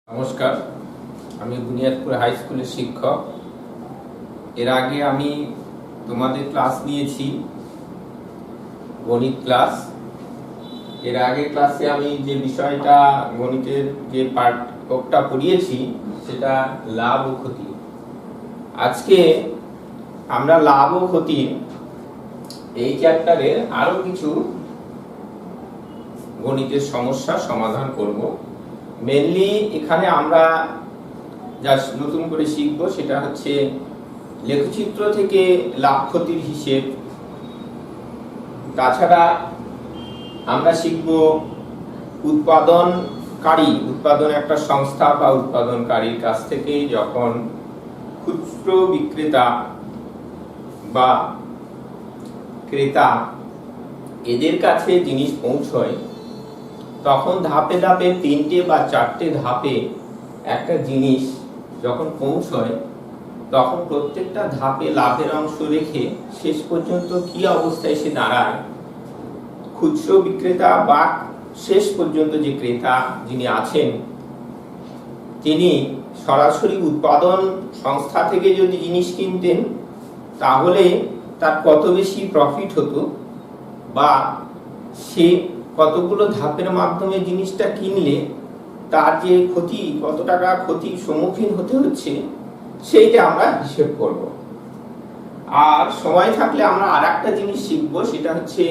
নমস্কার, আমি বুনিয়াদপুর হাই স্কুলের শিক্ষক। এর আগে আমি তোমাদের ক্লাস নিয়েছি, গণিত ক্লাস। এর আগে ক্লাসে আমি যে বিষয়টা গণিতের যে পাঠটা পড়িয়েছি সেটা লাভ ও ক্ষতি। আজকে আমরা লাভ ও ক্ষতি এই চ্যাপ্টারে আরো কিছু গণিতের সমস্যা সমাধান করব। মেনলি এখানে আমরা যা নতুন করে শিখবো সেটা হচ্ছে লেখচিত্র থেকে লাভ ক্ষতির হিসেব। তাছাড়া আমরা শিখব উৎপাদন একটা সংস্থা বা উৎপাদনকারীর কাছ থেকে যখন খুচরো বিক্রেতা বা ক্রেতা এদের কাছে জিনিস পৌঁছয়, তখন ধাপে ধাপে 3টে বা 4টে ধাপে একটা জিনিস যখন পৌঁছয়, তখন প্রত্যেকটা ধাপে লাভের অংশ রেখে শেষ পর্যন্ত কি অবস্থায় এসে দাঁড়ায়, খুচরো বিক্রেতা বা শেষ পর্যন্ত যে ক্রেতা যিনি আছেন তিনি সরাসরি উৎপাদন সংস্থা থেকে যদি জিনিস কিনতেন তাহলে তার কত বেশি প্রফিট হতো, বা সে কতগুলো ধাপের মাধ্যমে জিনিসটা কিনলে তার যে ক্ষতি, কত টাকা ক্ষতির সম্মুখীন হতে হচ্ছে, সেইটা আমরা হিসেব করব। আর সময় থাকলে আমরা আরেকটা জিনিস শিখব, সেটা হচ্ছে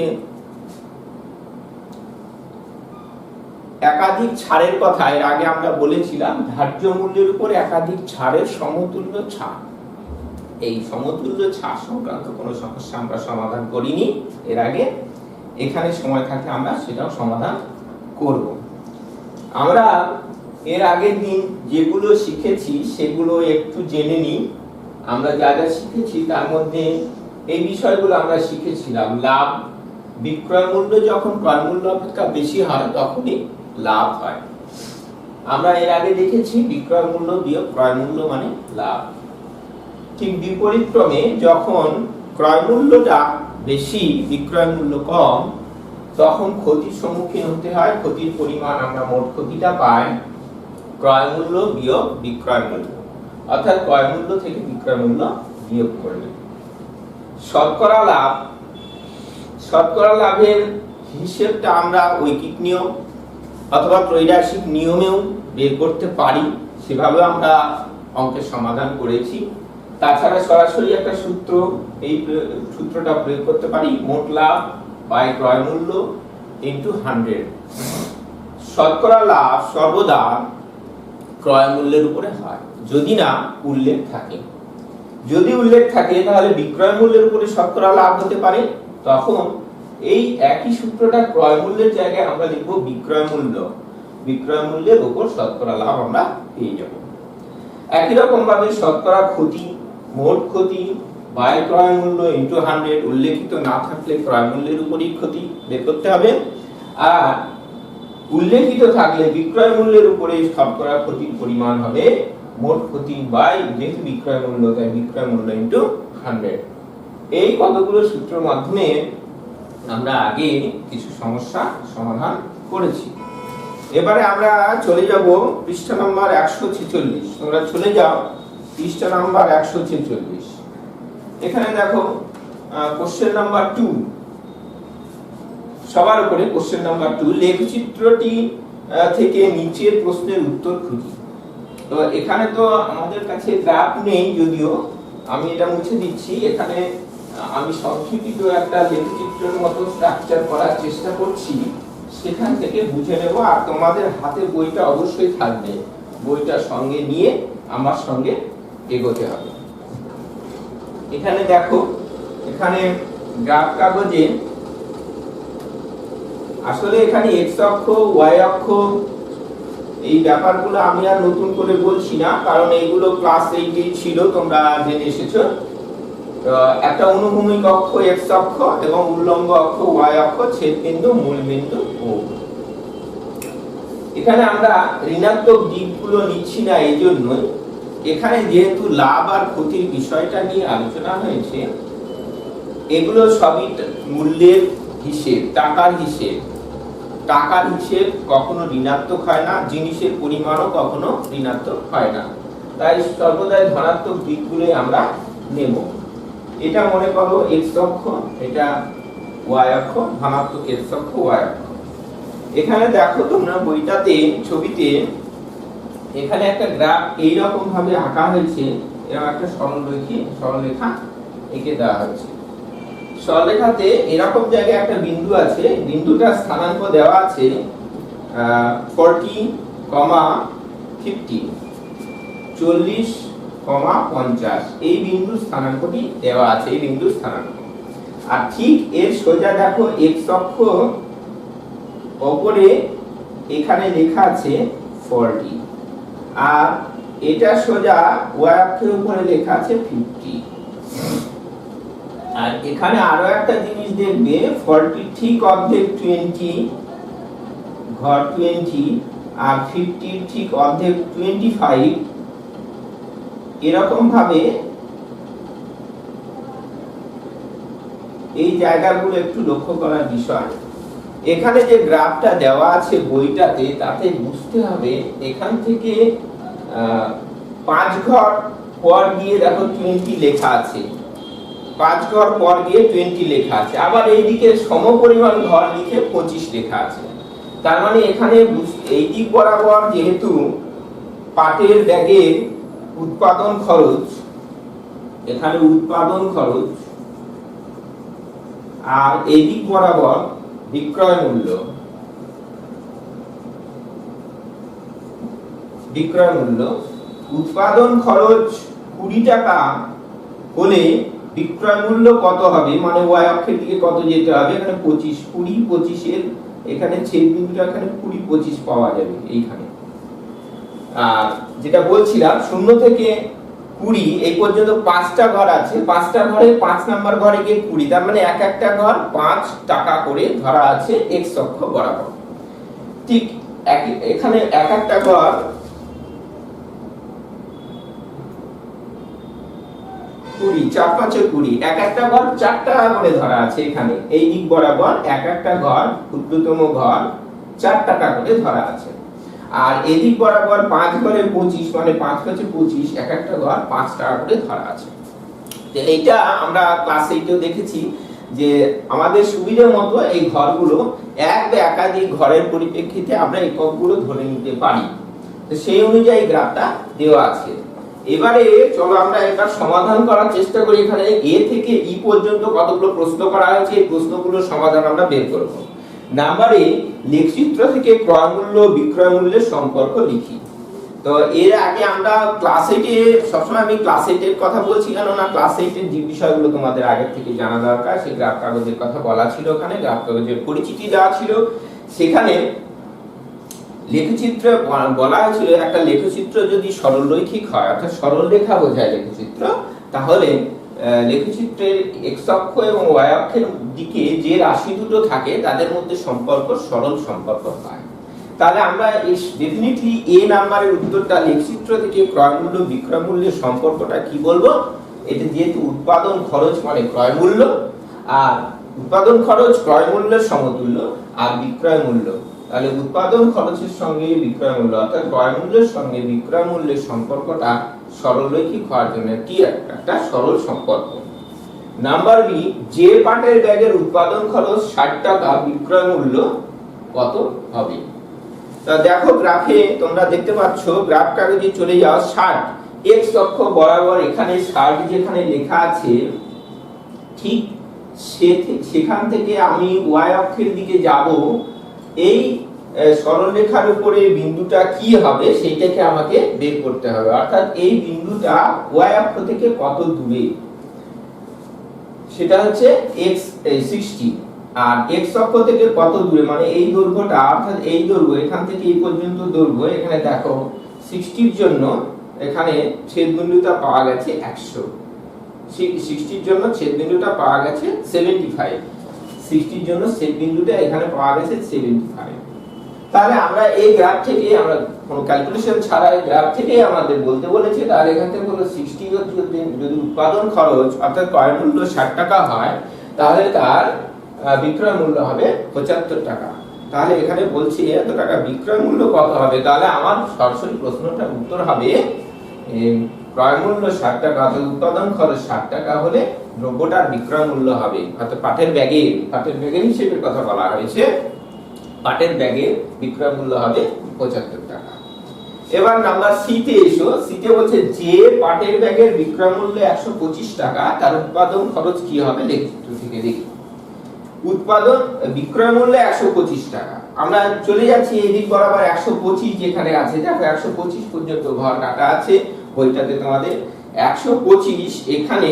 একাধিক ছাড়ের কথা। এর আগে আমরা বলেছিলাম ধার্য মূল্যের উপর একাধিক ছাড়ের সমতুল্য ছাড়। এই সমতুল্য ছাড় সংক্রান্ত কোনো সমস্যা আমরা সমাধান করিনি এর আগে। এখানে সময় থাকলে আমরা সেটাও সমাধান করব। আমরা এর আগের দিন যেগুলো শিখেছি সেগুলো একটু জেনে নিই। আমরা যা যা শিখেছি তার মধ্যে এই বিষয়গুলো আমরা শিখেছিলাম। লাভ, বিক্রয় মূল্য যখন ক্রয় মূল্য অপেক্ষা বেশি হয় তখনই লাভ হয়। আমরা এর আগে দেখেছি বিক্রয় মূল্য বিয়োগ ক্রয় মূল্য মানে লাভ। ঠিক বিপরীত ক্রমে যখন ক্রয় মূল্যটা বেশি বিক্রয় মূল্য কম, তখন ক্ষতির সম্মুখীন হতে হয়। ক্ষতির পরিমাণ আমরা মোট ক্ষতিটা পাই ক্রয় মূল্য বিয়োগ বিক্রয় মূল্য, অর্থাৎ ক্রয় মূল্য থেকে বিক্রয় মূল্য বিয়োগ করলে। শতকরা লাভের হিসেবটা আমরা ঐকিক নিয়ম অথবা ত্রৈরাশিক নিয়মেও বের করতে পারি, সেভাবে আমরা অঙ্কের সমাধান করেছি। তাছাড়া সরাসরি একটা সূত্র, এই সূত্রটা প্রয়োগ করতে পারি, মোট লাভ বাই ক্রয় মূল্য ইনটু 100। শতকরা লাভ সর্বদা ক্রয় মূল্যের উপরে হয় যদি না উল্লেখ থাকে। যদি উল্লেখ থাকে তাহলে বিক্রয় মূল্যের উপরে শতকরা লাভ হতে পারে, তখন এই একই সূত্রটা ক্রয় মূল্যের জায়গায় আমরা লিখব বিক্রয় মূল্য। বিক্রয় মূল্যের উপর শতকরা লাভ আমরা পেয়ে যাব। একই রকম ভাবে শতকরা ক্ষতি, মোট ক্ষতি বাই ক্রয় মূল্য ইনটু 100। উল্লেখিত না থাকলে ক্রয় মূল্যের উপরই ক্ষতি বের করতে হবে, আর উল্লেখিত থাকলে বিক্রয় মূল্যের উপরে শতকরা ক্ষতির পরিমাণ হবে মোট ক্ষতি বাই, যেহেতু বিক্রয় মূল্য তাই বিক্রয় মূল্য ইনটু 100। এই কতগুলো সূত্রের মাধ্যমে আমরা আগে কিছু সমস্যা সমাধান করেছি। এবারে আমরা চলে যাব পৃষ্ঠা নাম্বার 146। তোমরা চলে যাও পৃষ্ঠা নাম্বার 146। এখানে দেখো কোশ্চেন নাম্বার 2, সবার উপরে কোশ্চেন নাম্বার 2, লেখচিত্রটি থেকে নিচের প্রশ্নের উত্তর খুঁজি। তো এখানে তো আমাদের কাছে গ্রাফ নেই, যদিও আমি এটা মুছে দিচ্ছি। এখানে আমি সংক্ষিপ্ত একটা লেখচিত্রের মতো স্ট্রাকচার করার চেষ্টা করছি, সেখান থেকে বুঝে নেব। আর তোমাদের হাতে বইটা অবশ্যই থাকবে, বইটা সঙ্গে নিয়ে আমার সঙ্গে এগোতে হবে। এখানে দেখো, এখানে গ্রাফ কাগজে আসলে এখানে এক্স অক্ষ, ওয়াই অক্ষ, এই ব্যাপারগুলো আমি আর নতুন করে বলছি না, কারণ এইগুলো ক্লাস 8 ছিল, তোমরা জেনে এসেছো। একটা অনুভূমিক অক্ষ এক্স অক্ষ এবং উল্লম্ব অক্ষ ওয়াই অক্ষ, ছেদবিন্দু মূলবিন্দু ও। এখানে আমরা ঋণাত্মক দিকগুলো নিচ্ছি না, এই জন্যই এখানে যেহেতু লাভ আর ক্ষতির বিষয়টা নিয়ে আলোচনা হয়েছে, এগুলো সবই মূল্যের হিসেব, টাকার হিসেব। টাকার হিসেব কখনো ঋণাত্মক হয় না, জিনিসের পরিমাণও কখনো ঋণাত্মক হয় না, তাই সর্বদাই ধনাত্মক দিকগুলোই আমরা নেব। এটা মনে করো এক্স অক্ষ, এটা ওয়াই অক্ষ, ধনাত্মক এক্স অক্ষ ওয়াই অক্ষ। এখানে দেখো তোমরা বইটাতে ছবিতে এখানে একটা গ্রাফ এইরকম ভাবে আঁকা হয়েছে, এরকম একটা সরলরেখা এঁকে দেওয়া হয়েছে। সরলরেখাতে এরকম জায়গায় একটা বিন্দু আছে, বিন্দুটার স্থানাঙ্ক দেওয়া আছে 40, 50, 40, 50। এই বিন্দুর স্থানাঙ্কটি দেওয়া আছে, এই বিন্দুর স্থানাঙ্ক। আর ঠিক এর সোজা দেখো এক্স অক্ষ ওপরে এখানে লেখা আছে 40, আর এটা সোজা ওয়াই অক্ষের উপরে লেখা আছে 50। আর এখানে আরো একটা জিনিস দেখবে, 40 ঠিক অর্ধেক 20 ঘর 20, আর 50 ঠিক অর্ধেক 25। এরকম ভাবে এই জায়গাগুলো একটু লক্ষ্য করার বিষয়। এখানে যে গ্রাফটা দেওয়া আছে বইটাতে, তাতে বুঝতে হবে এখান থেকে 5 ঘর পর গিয়ে দেখো 20 লেখা আছে, 5 ঘর পর গিয়ে 20 লেখা আছে, আবার এইদিকে সমপরিমাণ ঘর লিখে 25 লেখা আছে। তার মানে এখানে এই দিক বরাবর যেহেতু পাটের ব্যাগের উৎপাদন খরচ, এখানে উৎপাদন খরচ, আর এই দিক বরাবর বিক্রয় মূল্য, উৎপাদন খরচ 20 টাকা হলে বিক্রয় মূল্য কত হবে, মানে ওয়াই অক্ষের দিকে কত যেতে হবে, এখানে 25, 20, 25 এর এখানে ছেদ বিন্দুটা এখানে 20, 25 পাওয়া যাবে এইখানে। আর যেটা বলছিলাম 0 থেকে 20 এই পর্যন্ত 5টা ঘর আছে, 5টা ঘরে 5 নাম্বার ঘরে গিয়ে 20, তার মানে এক একটা ঘর 5 টাকা করে ধরা আছে এক্স অক্ষ বরাবর। ঠিক এখানে এক একটা ঘর 20, 4 5 20, এক একটা ঘর 4 টাকা করে ধরা আছে এখানে। এই দিক বরাবর এক একটা ঘর, ক্ষুদ্রতম ঘর 4 টাকা করে ধরা আছে। আর এদিক বরাবর 5 ঘরে 25, মানে 5 5 25, এক একটা ঘর 5 টাকা করে ধরা আছে। তো এইটা আমরা ক্লাস 8এও দেখেছি যে আমাদের সুবিধা মতো এই ঘরগুলো এক বা একাধিক ঘরের পরিপ্রেক্ষিতে আমরা এককগুলো ধরে নিতে পারি। তো সেই অনুযায়ী গ্রাফটা দেওয়া আছে। এবারে চলো আমরা এটা সমাধান করার চেষ্টা করি। এখানে এ থেকে ই পর্যন্ত কতগুলো প্রশ্ন করা হয়েছে, এই প্রশ্নগুলোর সমাধান আমরা বের করব। নাম্বারে লেখচিত্র থেকে ক্রয় মূল্য বিক্রয় মূল্যের সম্পর্ক লিখি। তো এর আগে আমরা ক্লাস 8-এ, সবসময় আমি ক্লাস 8-এর কথা বলছি কেন না, ক্লাস 8-এর যে বিষয়গুলো তোমাদের আগে থেকে জানা দরকার, সেই গ্রাফ কাগজের কথা বলা ছিল, ওখানে গ্রাফ কাগজের পরিচিতি দেওয়া ছিল। সেখানে লেখচিত্র বলা হয়েছিল একটা লেখচিত্র যদি সরলরৈখিক হয়, অর্থাৎ সরল রেখা বোঝায় লেখচিত্র, তাহলে লেখচিত্রের এক্স অক্ষ এবং ওয়াই অক্ষের দিকে যে রাশি দুটো থাকে তাদের মধ্যে সম্পর্ক সরল সম্পর্ক হয়। তাহলে আমরা ডেফিনেটলি এ নাম্বারের উত্তরটা লেখচিত্র থেকে ক্রয় মূল্য বিক্রয় মূল্যের সম্পর্কটা কি বলবো, এটা যেহেতু উৎপাদন খরচ মানে ক্রয় মূল্য, আর উৎপাদন খরচ ক্রয় মূল্যের সমতুল্য, আর বিক্রয় মূল্য, তাহলে উৎপাদন খরচের সঙ্গে বিক্রয় মূল্য অর্থাৎ ক্রয় মূল্যের সঙ্গে বিক্রয় মূল্যের সম্পর্কটা সরলরৈখিক হওয়ার জন্য কি একটা সরল সম্পর্ক। নাম্বার বি, যে পাটের ব্যাগের উৎপাদন খরচ 60 টাকা, বিক্রয় মূল্য কত হবে। তা দেখো গ্রাফে তোমরা দেখতে পাচ্ছ, গ্রাফ কাগজে চলে যাও 60 এক্স অক্ষ বরাবর, এখানে 60 যেখানে লেখা আছে ঠিক সেখান থেকে আমি ওয়াই অক্ষের দিকে যাব। এই সরলরেখার উপরে বিন্দুটা কি হবে সেইটাকে আমাকে বের করতে হবে, অর্থাৎ এই বিন্দুটা ওয়াই অক্ষ থেকে কত দূরে, সেটা হচ্ছে x 60, আর x অক্ষ থেকে কত দূরে, মানে এই দৈর্ঘ্যটা, অর্থাৎ এই দৈর্ঘ্য এখান থেকে এই পর্যন্ত দৈর্ঘ্য। এখানে দেখো 60 এর জন্য এখানে ছেদ বিন্দুটা পাওয়া গেছে 100, 60 এর জন্য ছেদ বিন্দুটা পাওয়া গেছে 75, 60 এর জন্য ছেদ বিন্দুটা এখানে পাওয়া গেছে 75। তাহলে আমরা এই গ্রাফ থেকে, আমরা কোনো ক্যালকুলেশন ছাড়া এই গ্রাফ থেকে আমাদের বলতে বলেছে, তাহলে এখান থেকে হলো 60 যদি উৎপাদন খরচ অর্থাৎ ক্রয় মূল্য 60 টাকা হয়, তাহলে তার বিক্রয় মূল্য হবে 75 টাকা। তাহলে এখানে বলছি এত টাকা বিক্রয় মূল্য কত হবে, তাহলে আমার সরাসরি প্রশ্নটার উত্তর হবে ক্রয় মূল্য 60 টাকা অর্থাৎ উৎপাদন খরচ 60 টাকা হলে দ্রব্যটার বিক্রয় মূল্য হবে অর্থাৎ পাটের ব্যাগের হিসেবে কথা বলা হয়েছে, পাটের ব্যাগের বিক্রয় মূল্য হবে 75 টাকা। এবার নাম্বার সি তে এসো, সি তে বলছে যে পাটের ব্যাগের বিক্রয় মূল্য 125 টাকা তার উৎপাদন খরচ কি হবে, লেখচিত্র থেকে দেখি। উৎপাদন বিক্রয় মূল্য 125 টাকা, আমরা চলে যাচ্ছি এই দিক বরাবর 125 যেখানে আছে, দেখো 125 পর্যন্ত ঘর কাটা আছে বইটাতে তোমাদের 125 এখানে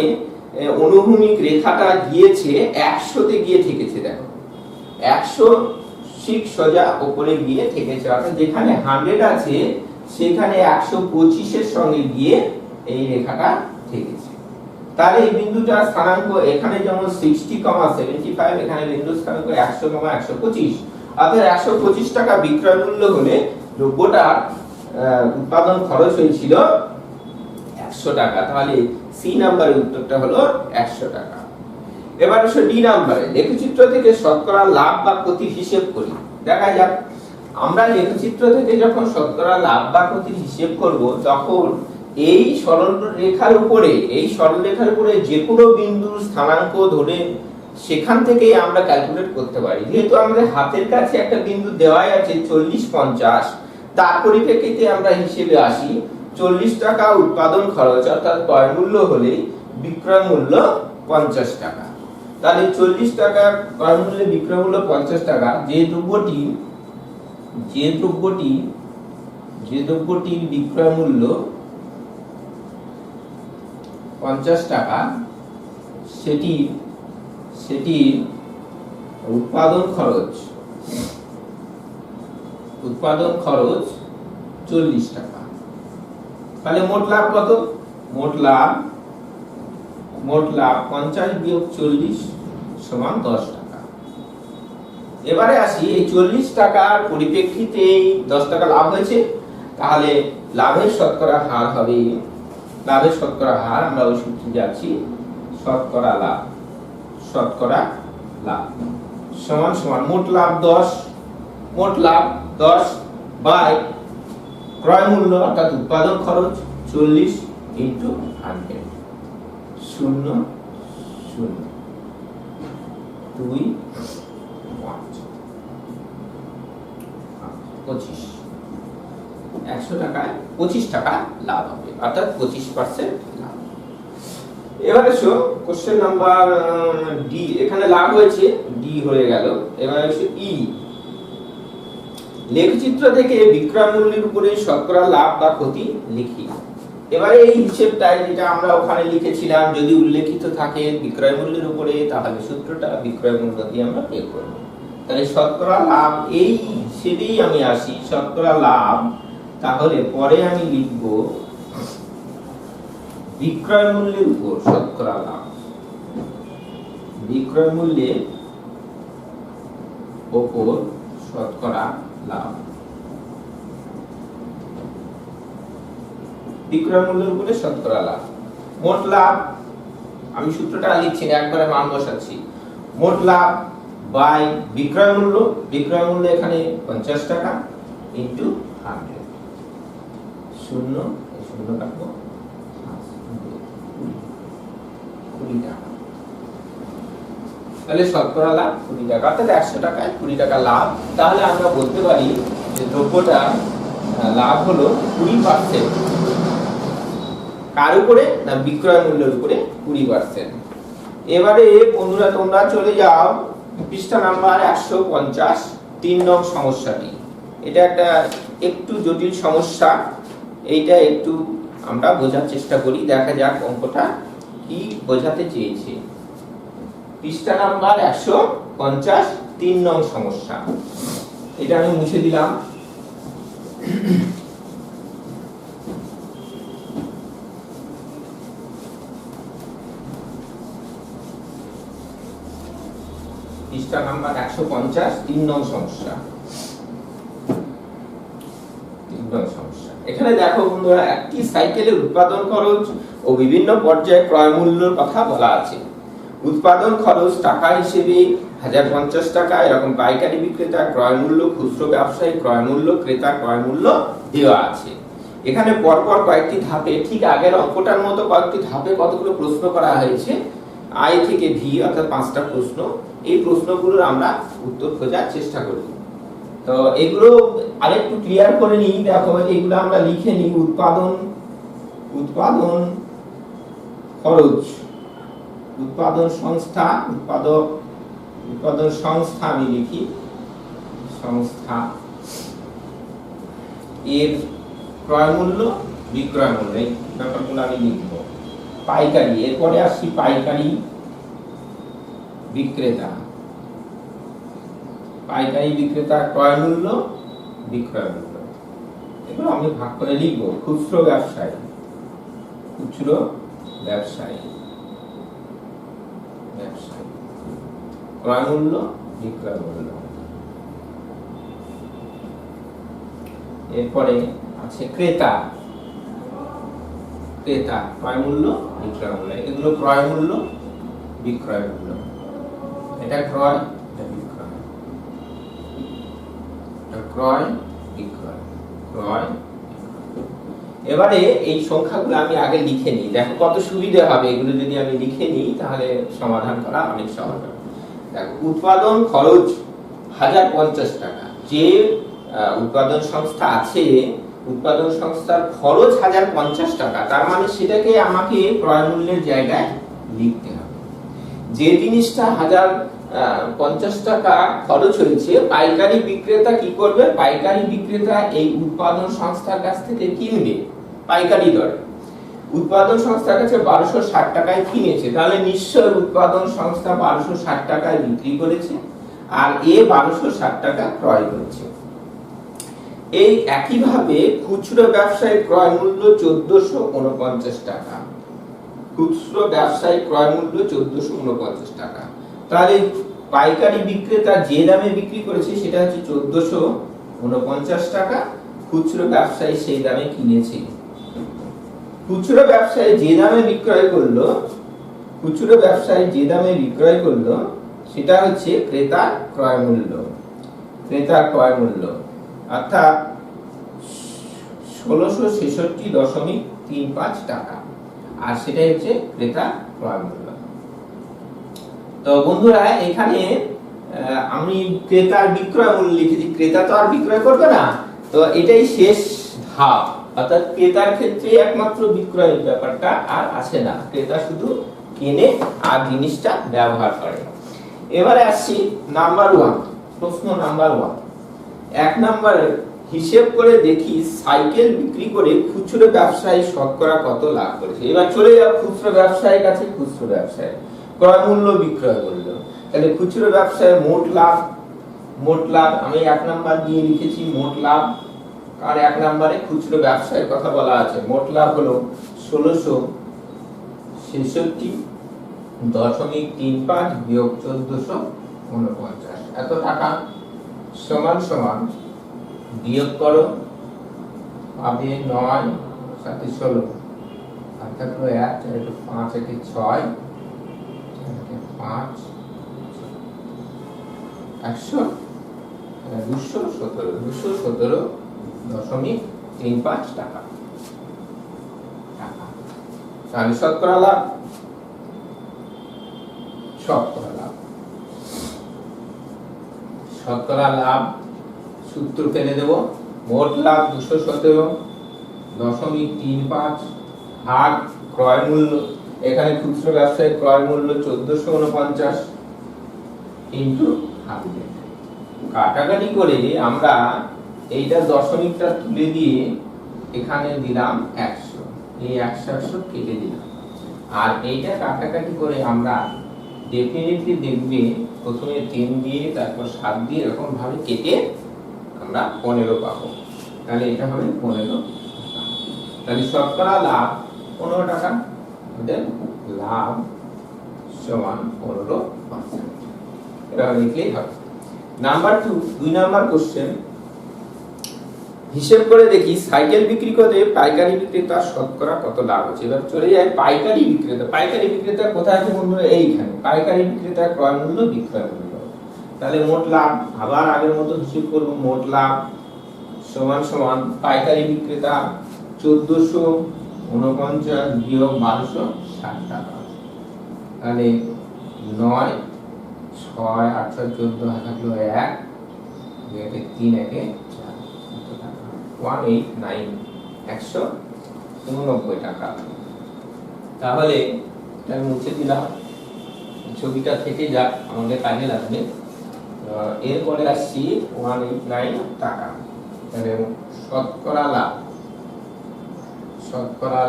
অনুভূমিক রেখাটা গিয়েছে 100 তে গিয়ে ঠেকেছে, দেখো 100 ঠিক সোজা উপরে গিয়ে ঠেকেছে, অর্থাৎ যেখানে 100 আছে সেখানে 125 এর সঙ্গে গিয়ে এই রেখাটা ঠেকেছে। তাহলে এই বিন্দুটার স্থানাঙ্ক এখানে যেমন 60,75 এখানে বিন্দুর স্থানাঙ্ক 100,125 অর্থাৎ 125 টাকা বিক্রয় মূল্য হলে দ্রব্যটার উৎপাদন খরচ হয়েছিল 100 টাকা। তাহলে সি নাম্বারের উত্তরটা হলো 100 টাকা। এবার এসো ডি নাম্বারে, লেখচিত্র থেকে শতকরা লাভ বা ক্ষতির হিসাব করি। দেখা যাক আমরা লেখচিত্র থেকে যখন শতকরা লাভ বা ক্ষতির হিসাব করব তখন এই সরলরেখার উপরে যে কোনো বিন্দুর স্থানাঙ্ক ধরে সেখান থেকেই আমরা ক্যালকুলেট করতে পারি। যেহেতু আমাদের হাতের কাছে একটা বিন্দু দেওয়াই আছে 40-50, তার পরিপ্রেক্ষিতে আমরা হিসেবে আসি 40 টাকা উৎপাদন খরচ অর্থাৎ ক্রয় মূল্য হলে বিক্রয় মূল্য 50 টাকা। তাহলে 40 টাকা ক্রয় মূল্যে বিক্রয় মূল্য 50 টাকা, যে দ্রব্যটির বিক্রয় মূল্য 50 টাকা সেটি উৎপাদন খরচ 40 টাকা। তাহলে মোট লাভ কত? মোট লাভ 50 বিয়োগ 40 সমান 10 টাকা। এবারে আসি এই 40 টাকার পরিপ্রেক্ষিতে 10 টাকা লাভ হয়েছে, তাহলে লাভের শতকরা হার হবে, আমরা ওই সূত্রে যাচ্ছি, শতকরা লাভ সমান মোট লাভ 10 বাই ক্রয় মূল্য অর্থাৎ উৎপাদন খরচ 40 ইনটু 100 0 0 2 25 100 টাকায় 25 টাকা লাভ হবে অর্থাৎ 25% লাভ। এবারে এসো কোশ্চেন নাম্বার ডি, এখানে লাভ হয়েছে ডি হয়ে গেল। এবারে এসো ই, লেখচিত্র থেকে বিক্রয় মূল্যের উপরে শতকরা লাভ বা ক্ষতি লিখি। এবারে এই হিসেবটাই যেটা আমরা ওখানে লিখেছিলাম যদি উল্লেখিত থাকে বিক্রয় মূল্যের উপরে তাহলে সূত্রটা বিক্রয় মূল্য দিয়ে আমরা প্রয়োগ করব। তাহলে শতকরা লাভ এই হিসেবেই আমি আসি শতকরা লাভ, তাহলে পরে আমি লিখব বিক্রয় মূল্যের উপর শতকরা লাভ, বিক্রয় মূল্যের উপর শতকরা লাভ, বিক্রয় মূল্যের উপরে শতকরা লাভ। মোট লাভ আমি সূত্রটা লিখছি না, একবারে মান বসাচ্ছি, মোট লাভ বাই বিক্রয় মূল্য এখানে 50 টাকা ইনটু 100 শূন্য রাখবো 20 টাকা। তাহলে শতকরা লাভ 20 টাকা অর্থাৎ 100 টাকায় 20 টাকা লাভ। তাহলে আমরা বলতে পারি যে দ্রব্যটা লাভ হলো 20%। কার উপরে? না বিক্রয় মূল্যের উপরে 20%। এবারে বন্ধুরা তোমরা চলে যাও পৃষ্ঠা নাম্বার 150, 3 নং সমস্যাটি। এটা একটা একটু জটিল সমস্যা, এইটা একটু আমরা বোঝার চেষ্টা করি, দেখা যাক অঙ্কটা কি বোঝাতে চেয়েছে। পৃষ্ঠা নাম্বার 150, 3 নং সমস্যা। এটা আমি মুছে দিলাম। পৃষ্ঠা নাম্বার 150, 3 নং সমস্যা। এখানে দেখো বন্ধুরা একটি সাইকেলের উৎপাদন খরচ ও বিভিন্ন পর্যায়ে ক্রয় মূল্যের কথা বলা আছে। উৎপাদন খরচ টাকা হিসেবে 1050 টাকা, এরকম পাইকারি বিক্রেতা ক্রয় মূল্য, খুচরো ব্যবসায়ী ক্রয় মূল্য, ক্রেতা ক্রয় মূল্য দেওয়া আছে। এখানে পরপর কয়েকটি ধাপে, ঠিক আগের অঙ্কটার মতো কয়েকটি ধাপে কতগুলো প্রশ্ন করা হয়েছে, আই থেকে ভি অর্থাৎ 5টা প্রশ্ন। এই প্রশ্নগুলোর আমরা উত্তর খোঁজার চেষ্টা করি। তো এগুলো আরেকটু ক্লিয়ার করে নিই। দেখো এগুলো আমরা লিখে নিই। উৎপাদন খরচ, উৎপাদন সংস্থা, উৎপাদন সংস্থা আমি লিখি, সংস্থা এর ক্রয় মূল্য, বিক্রয় মূল্য, এই ব্যাপারগুলো আমি লিখব। পাইকারি, এরপরে আসি পাইকারি বিক্রেতা, পাইকারি বিক্রেতা ক্রয় মূল্য, বিক্রয় মূল্য, এগুলো আমি ভাগ করে লিখব। খুচরো ব্যবসায়ী, খুচরো ব্যবসায়ী, ক্রয় মূল্য, বিক্রয় মূল্য। এরপরে আছে ক্রেতা, ক্রেতা ক্রয় মূল্য, বিক্রয় মূল্য, এগুলো ক্রয় মূল্য, বিক্রয় মূল্য। এটা ক্রয়, এটা বিক্রয়, এটা ক্রয়, বিক্রয়, ক্রয়। এবারে এই সংখ্যাগুলো আমি আগে লিখে নিই, দেখো কত সুবিধা হবে। এগুলো যদি আমি লিখে নিই তাহলে সমাধান করা অনেক সহজ হবে। দেখো উৎপাদন খরচ 1050 টাকা, যে উৎপাদন সংস্থা আছে, উৎপাদন সংস্থার খরচ 1050 টাকা, তার মানে সেটাকে আমাকে ক্রয় মূল্যের জায়গায় লিখতে হবে। যে জিনিসটা 1050 টাকা খরচ হয়েছে, পাইকারি বিক্রেতা কি করবে? পাইকারি বিক্রেতা এই উৎপাদন সংস্থার কাছ থেকে কিনবে পাইকারি দরে। উৎপাদন সংস্থার কাছে 1260 টাকায় কিনেছে, তাহলে নিশ্চয় উৎপাদন সংস্থা 1260 টাকায় বিক্রি করেছে আর এ 1260 টাকা ক্রয় করেছে। এই একইভাবে খুচরো ব্যবসায়ী ক্রয় মূল্য 1449 টাকা, খুচরো ব্যবসায়ী ক্রয় মূল্য 1449 টাকা। তাহলে পাইকারি বিক্রেতা যে দামে বিক্রি করেছে সেটা হচ্ছে 1449 টাকা, খুচরো ব্যবসায়ী সেই দামে কিনেছে। খুচরো ব্যবসায়ী যে দামে বিক্রয় করলো, খুচরো ব্যবসায়ী যে দামে বিক্রয় করলো সেটা হচ্ছে ক্রেতার ক্রয় মূল্য, ক্রেতার ক্রয় মূল্য অর্থাৎ 1666.35 টাকা, আর সেটাই হচ্ছে ক্রেতার ক্রয় মূল্য। তো বন্ধুরা এখানে আমি ক্রেতার বিক্রয় মূল্য লিখেছি, ক্রেতা তো আর বিক্রয় করবে না, তো এটাই শেষ ধাপ। অর্থাৎ ক্রেতার ক্ষেত্রে একমাত্র বিক্রয়ের ব্যাপারটা আর আসে না, ক্রেতা শুধু কেনে আর জিনিসটা ব্যবহার করে। এবারে আসছি নাম্বার 1, প্রশ্ন নাম্বার 1। 1 নম্বরে হিসেব করে দেখি সাইকেল বিক্রি করে খুচরো ব্যবসায়ী শতকরা কত লাভ করেছে। এবার চলে যাও খুচরো ব্যবসায়ীর কাছে, খুচরো ব্যবসায়ী ক্রয় মূল্য, বিক্রয় মূল্য। তাহলে খুচরো ব্যবসায়ী মোট লাভ, মোট লাভ আমি 1 নাম্বার দিয়ে লিখেছি মোট লাভ, আর 1 নম্বরে খুচরো ব্যবসায়ের কথা বলা আছে। মোট লাভ হলো 1666.35 বিয়োগ 1449, এত টাকা সমান সমান বিয়োগ করো, পাবে 9 7 16, আর থাকলো 1 5 1 6 5 217.35 টাকা। তাহলে শতকরা লাভ, শতকরা লাভ, শতকরা লাভ সূত্র ফেলে দেব। মোট লাভ 217.35 ভাগ ক্রয় মূল্য, এখানে খুচরো ব্যবসায়ী ক্রয় মূল্য 1449 ইনটু 100। কাটাকাটি করে আমরা এইটা দশমিকটা তুলে দিয়ে এখানে দিলাম 100, এই 100 কেটে দিলাম। আর এইটা কাটাকাটি করে আমরা ডেফিনেটলি দেখবে প্রথমে 3 দিয়ে তারপর 7 দিয়ে এরকম ভাবে কেটে আমরা 15 পাবো। তাহলে এটা হবে 15 টাকা। তাহলে শতকরা লাভ 15 টাকা, আমাদের লাভ সমান 15%। এটা লিখলেই হবে। নাম্বার 2, 2 নাম্বার কোশ্চেন, হিসেব করে দেখি সাইকেল বিক্রি করে পাইকারি বিক্রেতা শতকরা কত লাভ হচ্ছে। এবার চলে যায় পাইকারি বিক্রেতা। পাইকারি বিক্রেতা কোথায় আছে বন্ধুরা? এইখানে পাইকারি বিক্রেতা ক্রয় মূল্য বিক্রয় মূল্য। তাহলে মোট লাভ আবার আগের মতো হিসেব করব। মোট লাভ সমান সমান পাইকারি বিক্রেতা 1449 বিয়োগ 1260 টাকা। তাহলে 9 6 8 14 থাকলো 1 একে 3 একে 4 189 189 টাকা। তাহলে এটা মুছে দিলাম, ছবিটা থেকে যাক, আমাদের কাজে লাগবে। এরপরে আসছি 189 টাকা। তাহলে শতকরা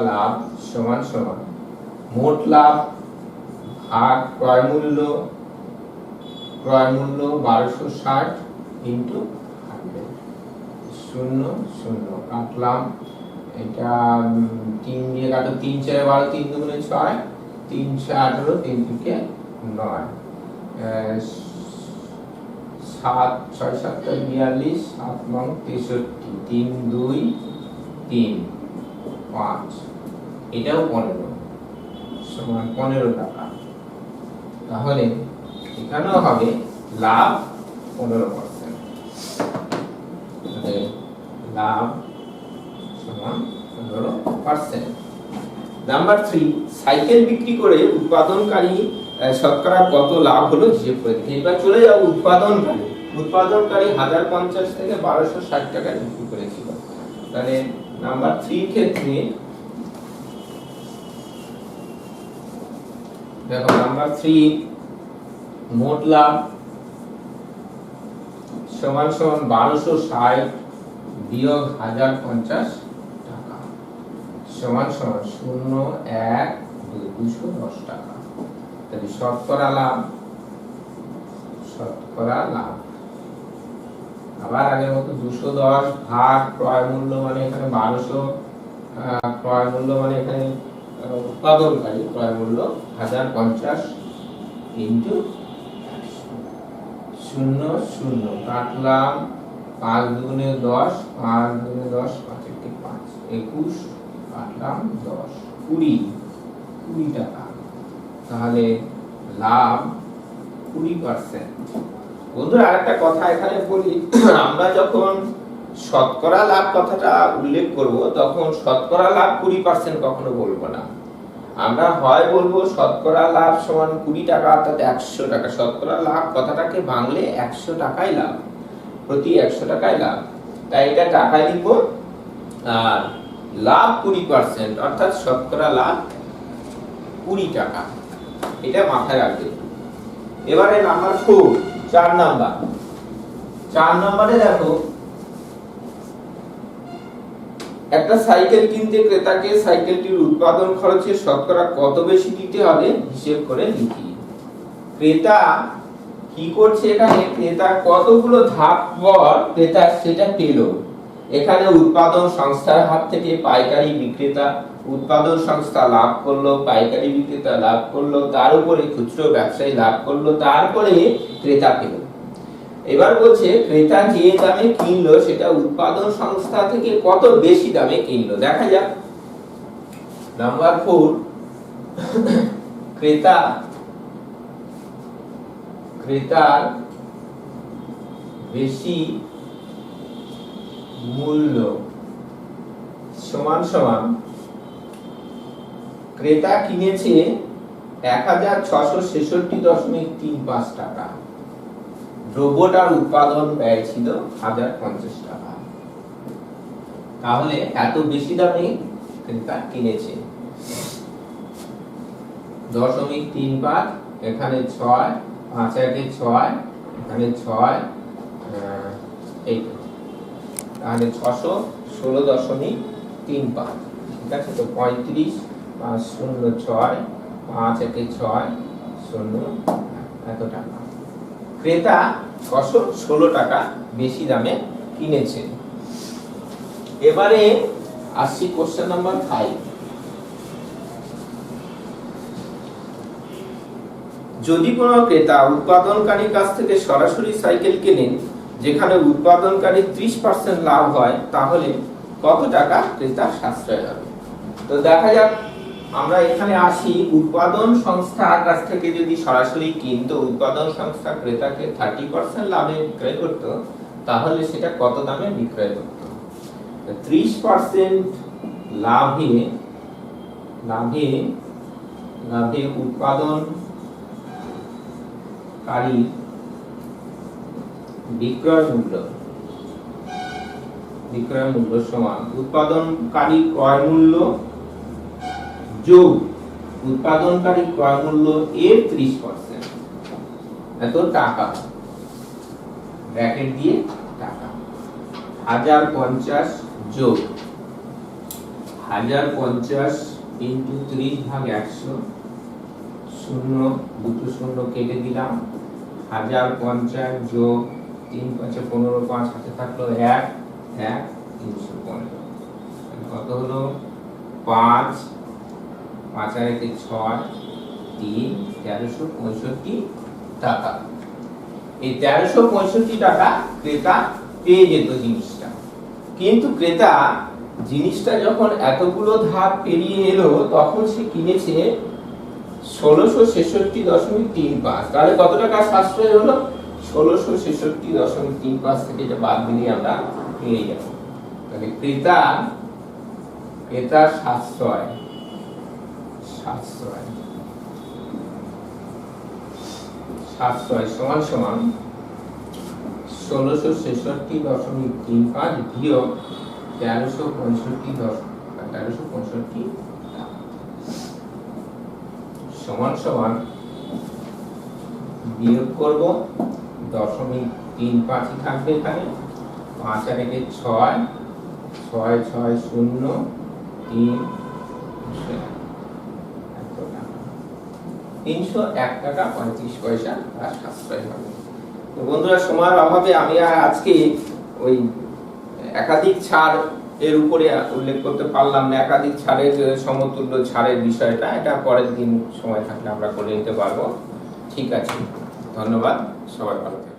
লাভ সমান সমান মোট লাভ ভাগ ক্রয় মূল্য 1260 ইনটু 100 0 0 কাটলাম। এটা 3 দিয়ে কাটো, 3 4 12 3 দুগুণে 6 3 6 18 3 থেকে 9 7 6 7 42 7 9 63 3 2 3 5 এটাও 15 সমান 15 টাকা। তাহলে এখানেও হবে লাভ 15%। লাভ সমান 15%। নাম্বার 3, সাইকেল বিক্রি করে উৎপাদনকারী শতকরা কত লাভ হলো হিসেব করে দেখি। এবার চলে যাও উৎপাদনকারী 1050 থেকে 1260 টাকা বিক্রি করেছিল। তাহলে নাম্বার 3 ক্ষেত্রে দেখো নাম্বার 3 মোট লাভ সমান সমান 1260 বিয়োগ 1050 টাকা সমান সমান 0 1 210 টাকা। তাহলে শতকরা লাভ আবার আগের মতো 210 ভাগ ক্রয় মূল্য মানে এখানে 1200, ক্রয় মূল্য মানে এখানে উৎপাদনকারী ক্রয় মূল্য 1050 ইনটু 0 0 কাটলাম 5 দুগুণে 10 5 দুগুণে 10 5 একে 5 21 কাটলাম 10 20 টাকা। তাহলে লাভ 20%। বন্ধুরা আরেকটা কথা এখানে বলি, আমরা যখন শতকরা লাভ কথাটা উল্লেখ করব তখন শতকরা লাভ 20% কখনো বলবো না। আমরা হয় বলবো শতকরা লাভ সমান 20 টাকা অর্থাৎ 100 টাকা। শতকরা লাভ কথাটাকে ভাঙলে 100 টাকায় লাভ, প্রতি 100 টাকায় লাভ, তাই এটা টাকায় লিখব। আর লাভ 20% অর্থাৎ শতকরা লাভ 20 টাকা, এটা মাথায় রাখবে। এবারে নাম্বার 4 4 নম্বরে দেখো একটা সাইকেল কিনতে ক্রেতাকে সাইকেলটির উৎপাদন খরচে শতকরা কত বেশি দিতে হবে হিসেব করে লিখি। ক্রেতা কি করছে, এখানে ক্রেতা কতগুলো ধাপ পর ক্রেতা সেটা পেল। এখানে উৎপাদন সংস্থার হাত থেকে পাইকারি বিক্রেতা, উৎপাদন সংস্থা লাভ করলো, পাইকারি বিক্রেতা লাভ করলো, তার উপরে খুচরো ব্যবসায়ী লাভ করলো, তারপরে ক্রেতা পেল। এবার বলছে ক্রেতা যে দামে কিনলো সেটা উৎপাদন সংস্থা থেকে কত বেশি দামে কিনলো। দেখা যাক নাম্বার 4, ক্রেতার বেশি মূল্য সমান সমান ক্রেতা কিনেছে 1666.35 টাকা, দ্রব্যটার উৎপাদন ব্যয় ছিল 1050 টাকা। তাহলে এত বেশি দামে ক্রেতা কিনেছে। 0.35 এখানে 6 5 একে 6 এখানে 6 এই, তাহলে 616.35, ঠিক আছে। তো 35 5 0 6 5 একে 6 0 এত টাকা। ক্রেতা 16 টাকা বেশি দামে কিনেছে। এবারে আসছি কোশ্চেন নাম্বার 5। যদি কোনো ক্রেতা উৎপাদনকারীর কাছ থেকে সরাসরি সাইকেল কেনেন যেখানে উৎপাদনকারী 30% লাভ হয়, তাহলে কত টাকা ক্রেতার সাশ্রয় হবে? তো দেখা যাক, আমরা এখানে আসি। উৎপাদন সংস্থার কাছ থেকে যদি সরাসরি কিনতো, উৎপাদন সংস্থা ক্রেতাকে 30% লাভে বিক্রয় করত, তাহলে সেটা কত দামে বিক্রয় করত? 30% লাভে উৎপাদনকারী বিক্রয় মূল্য সমান উৎপাদনকারী ক্রয় মূল্য যোগ উৎপাদনকারী ক্রয় মূল্য এর 30%, এত টাকা, ব্র্যাকেট দিয়ে টাকা। 1050 যোগ 1050 ইন্টু 30/100, শূন্য, দুটো শূন্য কেটে দিলাম। 1050 যোগ 3 × 5 = 15, 5 হাতে থাকলো 1, 315, কত হলো? 5, 5 আর 1 6, 3, 1365 টাকা। এই 1365 টাকা ক্রেতা পেয়ে যেত জিনিসটা। কিন্তু ক্রেতা জিনিসটা যখন এতগুলো ধাপ পেরিয়ে এলো, তখন সে কিনেছে 1666.35। তাহলে কত টাকা সাশ্রয় হলো? 1666.35 থেকে এটা বাদ দিলে আমরা পেয়ে যাব। তাহলে ক্রেতার সাশ্রয় সমান সমান 1666.35 বিয়োগ 1365 সমান সমান বিয়োগ করব 0.35 থাকবে এখানে। 5 আর 1 6, 6 6 0 3, 301 টাকা 35 পয়সা আর সাশ্রয় হবে। তো বন্ধুরা, সময়ের অভাবে আমি আর আজকে ওই একাধিক ছাড় এর উপরে উল্লেখ করতে পারলাম না। একাধিক ছাড়ের সমতুল্য ছাড়ের বিষয়টা, এটা পরের দিন সময় থাকলে আমরা করে নিতে পারবো। ঠিক আছে, ধন্যবাদ, সবাই ভালো থাকবেন।